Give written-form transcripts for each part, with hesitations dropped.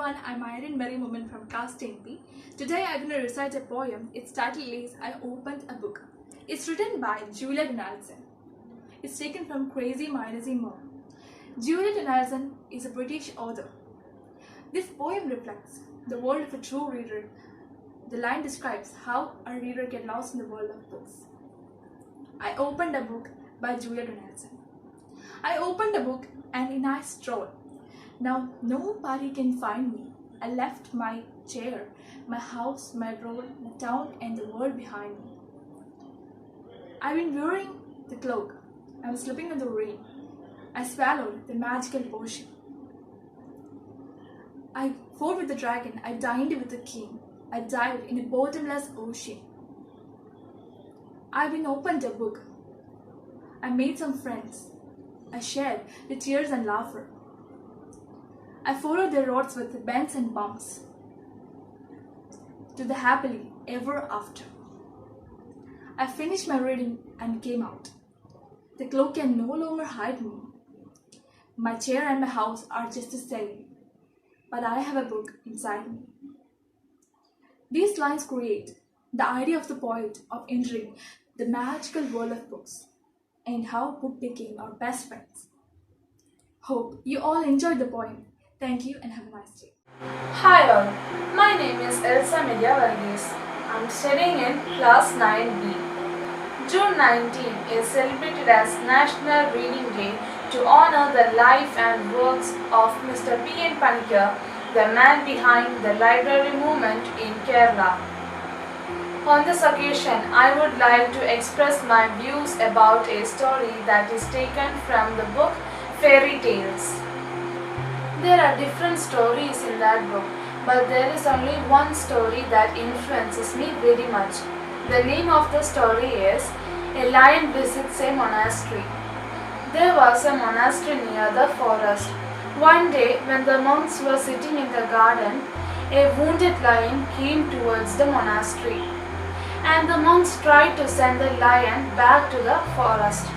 everyone, I'm Irene Mary Moment from Cast NP. Today I'm going to recite a poem. Its title is I Opened a Book. It's written by Julia Donaldson. It's taken from Crazy Minus More. Julia Donaldson is a British author. This poem reflects the world of a true reader. The line describes how a reader get lost in the world of books. I Opened a Book by Julia Donaldson. I opened a book and in I strolled. Now nobody can find me. I left my chair, my house, my road, the town and the world behind me. I've been wearing the cloak. I was slipping in the rain. I swallowed the magical potion. I fought with the dragon. I dined with the king. I dived in a bottomless ocean. I've been opened a book. I made some friends. I shared the tears and laughter. I followed the roads with bends and bumps to the happily ever after. I finished my reading and came out. The cloak can no longer hide me. My chair and my house are just the same, but I have a book inside me. These lines create the idea of the poet of entering the magical world of books and how book became our best friends. Hope you all enjoyed the poem. Thank you and have a nice day. Hi all, my name is Elsa Media Varghese. I am studying in class 9B. June 19 is celebrated as National Reading Day to honor the life and works of Mr. P.N. Panikkar, the man behind the library movement in Kerala. On this occasion, I would like to express my views about a story that is taken from the book Fairy Tales. There are different stories in that book, but there is only one story that influences me very much. The name of the story is A Lion Visits a Monastery. There was a monastery near the forest. One day, when the monks were sitting in the garden, a wounded lion came towards the monastery, and the monks tried to send the lion back to the forest.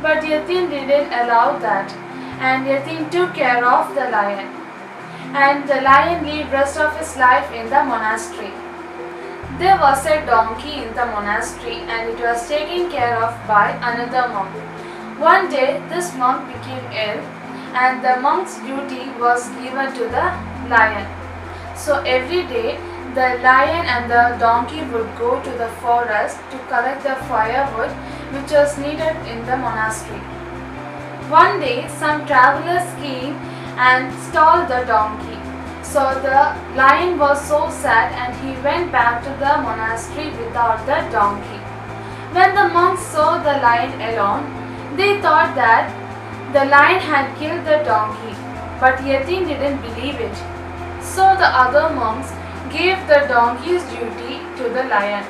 But Yatin didn't allow that, and Yatin took care of the lion. And the lion lived rest of his life in the monastery. There was a donkey in the monastery and it was taken care of by another monk. One day this monk became ill and the monk's duty was given to the lion. So every day the lion and the donkey would go to the forest to collect the firewood which was needed in the monastery. One day some travelers came and stole the donkey. So the lion was so sad and he went back to the monastery without the donkey. When the monks saw the lion alone, they thought that the lion had killed the donkey, but Yatin didn't believe it. So the other monks gave the donkey's duty to the lion.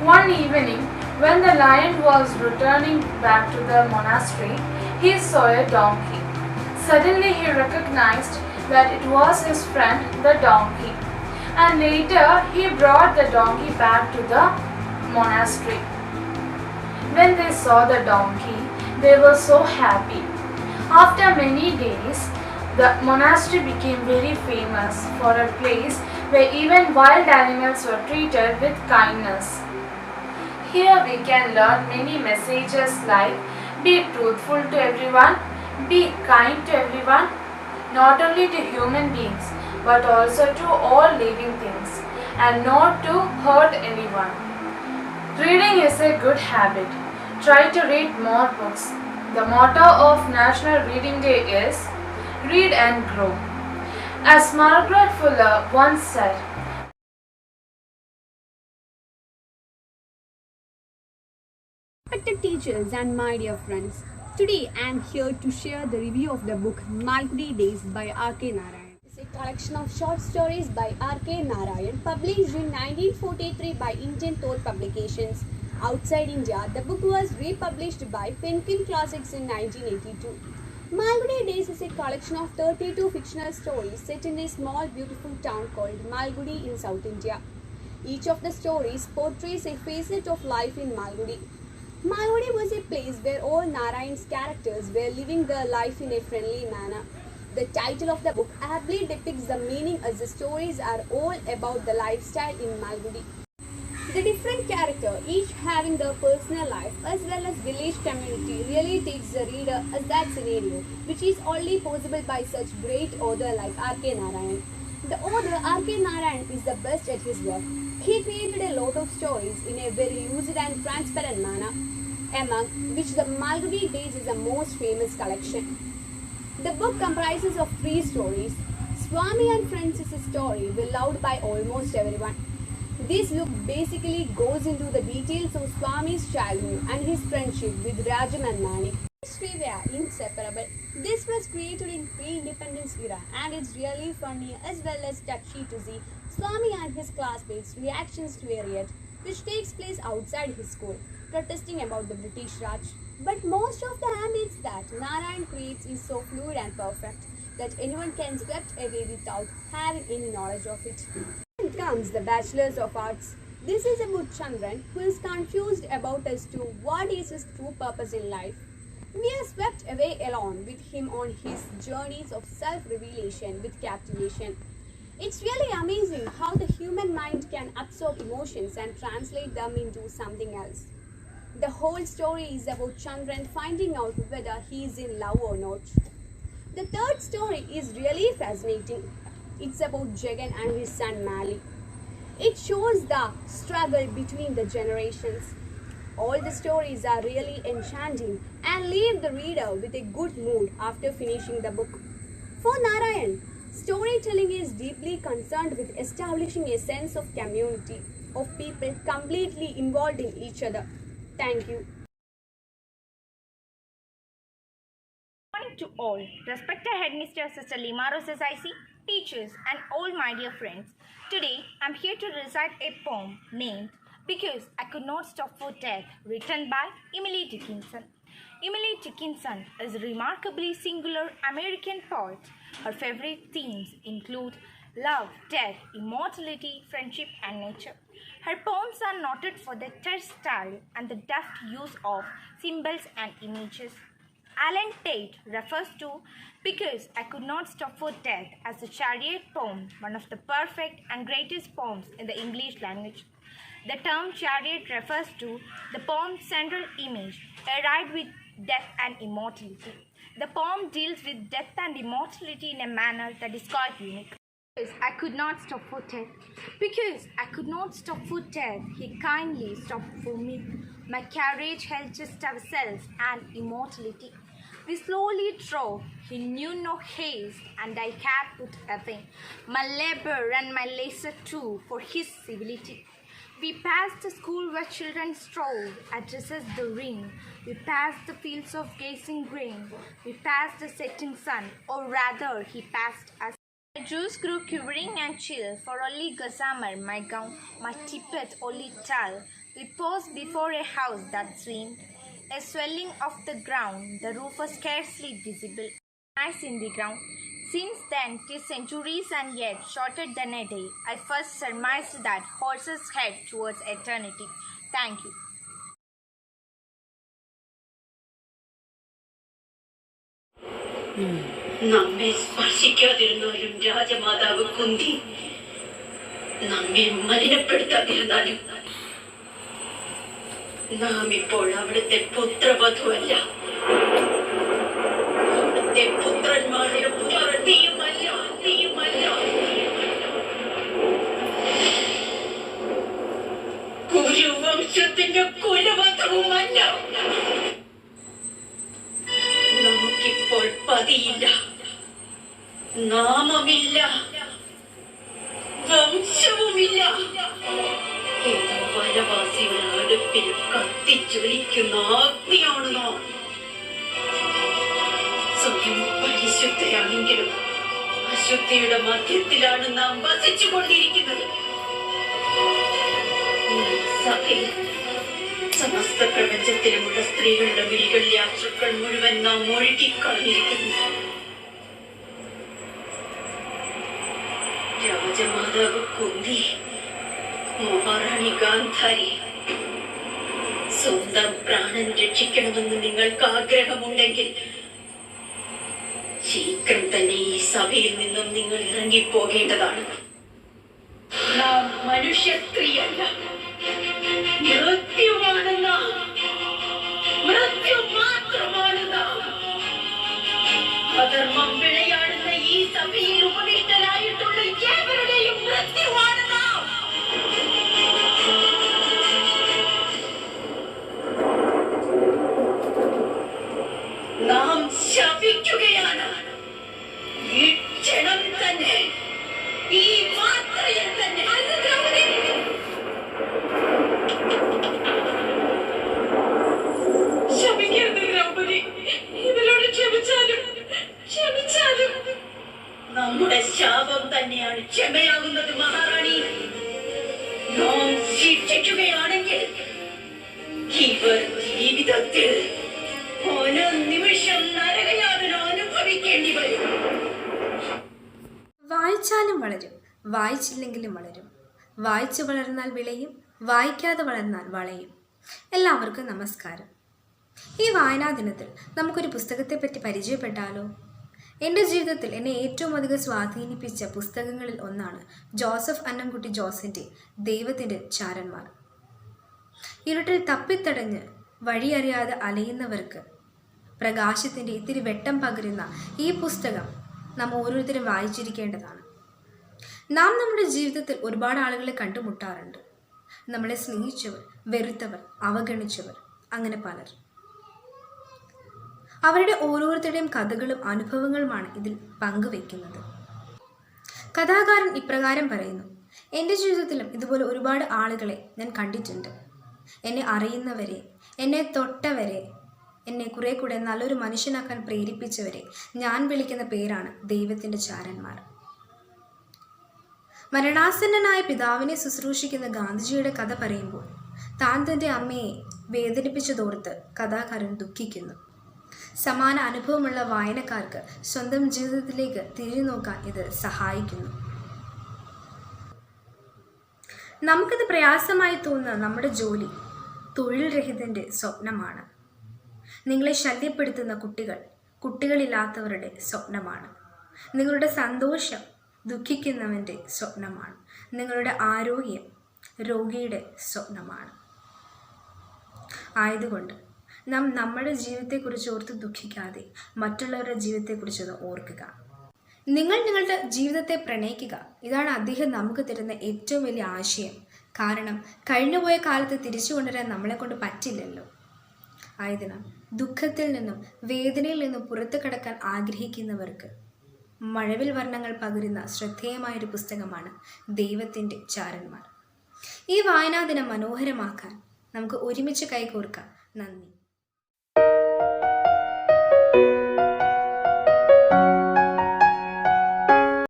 One evening, when the lion was returning back to the monastery, he saw a donkey. Suddenly he recognized that it was his friend the donkey, and later he brought the donkey back to the monastery. When they saw the donkey, they were so happy. After many days, the monastery became very famous for a place where even wild animals were treated with kindness. Here we can learn many messages like be truthful to everyone, be kind to everyone, not only to human beings but also to all living things, and not to hurt anyone. Reading is a good habit. Try to read more books. The motto of National Reading Day is Read and Grow. As Margaret Fuller once said, Respected teachers and my dear friends, today I am here to share the review of the book Malgudi Days by R.K. Narayan. It's a collection of short stories by R.K. Narayan published in 1943 by Indian Thought Publications. Outside India, the book was republished by Penguin Classics in 1982. Malgudi Days is a collection of 32 fictional stories set in a small beautiful town called Malgudi in South India. Each of the stories portrays a facet of life in Malgudi. Malgudi was a place where all Narayan's characters were living their life in a friendly manner. The title of the book aptly depicts the meaning as the stories are all about the lifestyle in Malgudi. The different character, each having their personal life as well as village community, really takes the reader as that scenario, which is only possible by such great author like R.K. Narayan. The author R.K. Narayan is the best at his work. He created a lot of stories in a very lucid and transparent manner, among which the Malgudi Days is the most famous collection. The book comprises of 3 stories. Swami and Friends is a story beloved by almost everyone. This book basically goes into the details of Swami's childhood and his friendship with Rajam and Manik. These 3 were inseparable. This was created in pre-independence era and it's really funny as well as touchy to see Swami and his classmates' reactions to a riot which takes place outside his school, protesting about the British Raj. But most of the ambience that Narayan creates is so fluid and perfect that anyone can swept away without having any knowledge of it. Then comes the Bachelors of Arts. This is about Chandran who is confused about as to what is his true purpose in life. We are swept away along with him on his journeys of self-revelation with captivation. It's really amazing how the human mind can absorb emotions and translate them into something else. The whole story is about Chandran finding out whether he is in love or not. The third story is really fascinating. It's about Jagan and his son Mali. It shows the struggle between the generations. All the stories are really enchanting and leave the reader with a good mood after finishing the book. For Narayan, storytelling is deeply concerned with establishing a sense of community, of people completely involved in each other. Thank you. Good morning to all, respected Headmistress Sister Limaro Saisi, teachers and all my dear friends. Today, I'm here to recite a poem named Because I Could Not Stop for Death, written by Emily Dickinson. Emily Dickinson is a remarkably singular American poet. Her favorite themes include love, death, immortality, friendship, and nature. Her poems are noted for their terse style and the deft use of symbols and images. Alan Tate refers to Because I Could Not Stop for Death as a chariot poem, one of the perfect and greatest poems in the English language. The term chariot refers to the poem's central image, a ride with death and immortality. The poem deals with death and immortality in a manner that is quite unique. Because I could not stop for death. Because I could not stop for death, he kindly stopped for me. My carriage held just ourselves and immortality. We slowly drove, he knew no haste, and I had put away my labor and my labour too for his civility. We passed the school where children strolled, addresses the ring. We passed the fields of gazing grain. We passed the setting sun, or rather, he passed us. My juice grew quivering and chill, for only gossamer, my gown, my tippet only tall. We paused before a house that seemed a swelling of the ground, the roof was scarcely visible. Ice in the ground. Since then, 'tis centuries and yet shorter than a day, I first surmised that horses head towards eternity. Thank you. നമ്മെ സ്പർശിക്കാതിരുന്നാലും രാജമാതാവ് കുന്തി നമ്മെ മലിനപ്പെടുത്താതിരുന്നാലും നാം ഇപ്പോൾ അവിടുത്തെ പുത്രവധുവല്ല, അവിടുത്തെ പുത്രന്മാരുടെ പുത്രത്തിയുമല്ല. കുരുവംശത്തിന്റെ കുലവധവുമല്ല. നമുക്കിപ്പോൾ പതിയില്ല, നാമമില്ല, വംശവുമില്ല. ഏതോ വനവാസിയുടെ അടുപ്പിൽ കത്തിച്ചൊലിക്കുന്ന അഗ്നിയാണ് നാം. സ്വയം പരിശുദ്ധയാണെങ്കിലും അശുദ്ധിയുടെ മധ്യത്തിലാണ് നാം വസിച്ചുകൊണ്ടിരിക്കുന്നത്. സഭയിൽ സമസ്ത പ്രപഞ്ചത്തിലുമുള്ള സ്ത്രീകളുടെ വിളികൾ യാത്രകൾ മുഴുവൻ നാം ഒഴുകിക്കളഞ്ഞിരിക്കുന്നു. രാജമാതാവ് കുന്തി, മഹാറാണി ഗാന്ധാരി, സ്വന്തം പ്രാണൻ രക്ഷിക്കണമെന്ന് നിങ്ങൾക്ക് ആഗ്രഹമുണ്ടെങ്കിൽ ശീഘ്രം തന്നെ ഈ സഭയിൽ നിന്നും നിങ്ങൾ ഇറങ്ങിപ്പോകേണ്ടതാണ്. നാം മനുഷ്യ സ്ത്രീയല്ല, മൃത്യുവാണ് നാം. മൃത്യു മാത്രമാണ് നാം. അധർമ്മം വിളയാടുന്ന ഈ സഭയിൽ ഉപവിഷ്ടരായിട്ടുള്ള ഏവരുടെയും മൃത്യുവാണ് നാം. നാം ശപിക്കുകയാണ്. ഈ ക്ഷണം തന്നെ, ഈ മാത്രയിൽ തന്നെ. ശപിക്കരുത് ദ്രൗപദി, ഇതിലൂടെ ക്ഷമിച്ചാലും നമ്മുടെ ശാപം തന്നെയാണ് ക്ഷമയാകുന്നത് മഹാറാണി. നാം ശിക്ഷിക്കുകയാണെങ്കിൽ ഇവർ ജീവിതത്തിൽ ഓരോ നിമിഷം നരകയാതന അനുഭവിക്കേണ്ടി വരും. വായിച്ചാലും വളരും, വായിച്ചില്ലെങ്കിലും വളരും. വായിച്ചു വളർന്നാൽ വിളയും, വായിക്കാതെ വളർന്നാൽ വളയും. എല്ലാവർക്കും നമസ്കാരം. ഈ വായനാ ദിനത്തിൽ നമുക്കൊരു പുസ്തകത്തെപ്പറ്റി പരിചയപ്പെട്ടാലോ? എൻ്റെ ജീവിതത്തിൽ എന്നെ ഏറ്റവും അധികം സ്വാധീനിപ്പിച്ച പുസ്തകങ്ങളിൽ ഒന്നാണ് ജോസഫ് അന്നംകുട്ടി ജോസിൻ്റെ ദൈവത്തിൻ്റെ ചാരന്മാർ. ഇരുട്ടിൽ തപ്പിത്തടഞ്ഞ് വഴിയറിയാതെ അലയുന്നവർക്ക് പ്രകാശത്തിൻ്റെ ഇത്തിരി വെട്ടം പകരുന്ന ഈ പുസ്തകം നാം ഓരോരുത്തരും വായിച്ചിരിക്കേണ്ടതാണ്. നാം നമ്മുടെ ജീവിതത്തിൽ ഒരുപാട് ആളുകളെ കണ്ടുമുട്ടാറുണ്ട്. നമ്മളെ സ്നേഹിച്ചവർ, വെറുത്തവർ, അവഗണിച്ചവർ, അങ്ങനെ പലർ. അവരുടെ ഓരോരുത്തരുടെയും കഥകളും അനുഭവങ്ങളുമാണ് ഇതിൽ പങ്കുവെക്കുന്നത്. കഥാകാരൻ ഇപ്രകാരം പറയുന്നു: എൻ്റെ ജീവിതത്തിലും ഇതുപോലെ ഒരുപാട് ആളുകളെ ഞാൻ കണ്ടിട്ടുണ്ട്. എന്നെ അറിയുന്നവരെ, എന്നെ തൊട്ടവരെ, എന്നെ കുറെ കൂടെ നല്ലൊരു മനുഷ്യനാക്കാൻ പ്രേരിപ്പിച്ചവരെ ഞാൻ വിളിക്കുന്ന പേരാണ് ദൈവത്തിൻ്റെ ചാരന്മാർ. മരണാസന്നനായ പിതാവിനെ ശുശ്രൂഷിക്കുന്ന ഗാന്ധിജിയുടെ കഥ പറയുമ്പോൾ താൻ തൻ്റെ അമ്മയെ വേദനിപ്പിച്ചതോർത്ത് കഥാകാരൻ ദുഃഖിക്കുന്നു. സമാന അനുഭവമുള്ള വായനക്കാർക്ക് സ്വന്തം ജീവിതത്തിലേക്ക് തിരിഞ്ഞു നോക്കാൻ ഇത് സഹായിക്കുന്നു. നമുക്കിത് പ്രയാസമായി തോന്നുന്ന നമ്മുടെ ജോലി തൊഴിൽ രഹിതൻ്റെ സ്വപ്നമാണ്. നിങ്ങളെ ശല്യപ്പെടുത്തുന്ന കുട്ടികളില്ലാത്തവരുടെ സ്വപ്നമാണ്. നിങ്ങളുടെ സന്തോഷം ദുഃഖിക്കുന്നവൻ്റെ സ്വപ്നമാണ്. നിങ്ങളുടെ ആരോഗ്യം രോഗിയുടെ സ്വപ്നമാണ്. ആയതുകൊണ്ട് നാം നമ്മുടെ ജീവിതത്തെക്കുറിച്ച് ഓർത്ത് ദുഃഖിക്കാതെ മറ്റുള്ളവരുടെ ജീവിതത്തെക്കുറിച്ച് ഓർക്കുക. നിങ്ങൾ നിങ്ങളുടെ ജീവിതത്തെ പ്രണയിക്കുക. ഇതാണ് അദ്ദേഹം നമുക്ക് തരുന്ന ഏറ്റവും വലിയ ആശയം. കാരണം കഴിഞ്ഞുപോയ കാലത്ത് തിരിച്ചു കൊണ്ടുവരാൻ നമ്മളെ കൊണ്ട് പറ്റില്ലല്ലോ. ആയതിനാൽ ദുഃഖത്തിൽ നിന്നും വേദനയിൽ നിന്നും പുറത്തു കടക്കാൻ ആഗ്രഹിക്കുന്നവർക്ക് മഴവിൽ വർണ്ണങ്ങൾ പകരുന്ന ശ്രദ്ധേയമായൊരു പുസ്തകമാണ് ദൈവത്തിൻ്റെ ചാരന്മാർ. ഈ വായനാ ദിനം മനോഹരമാക്കാൻ നമുക്ക് ഒരുമിച്ച് കൈകോർക്കാം. നന്ദി.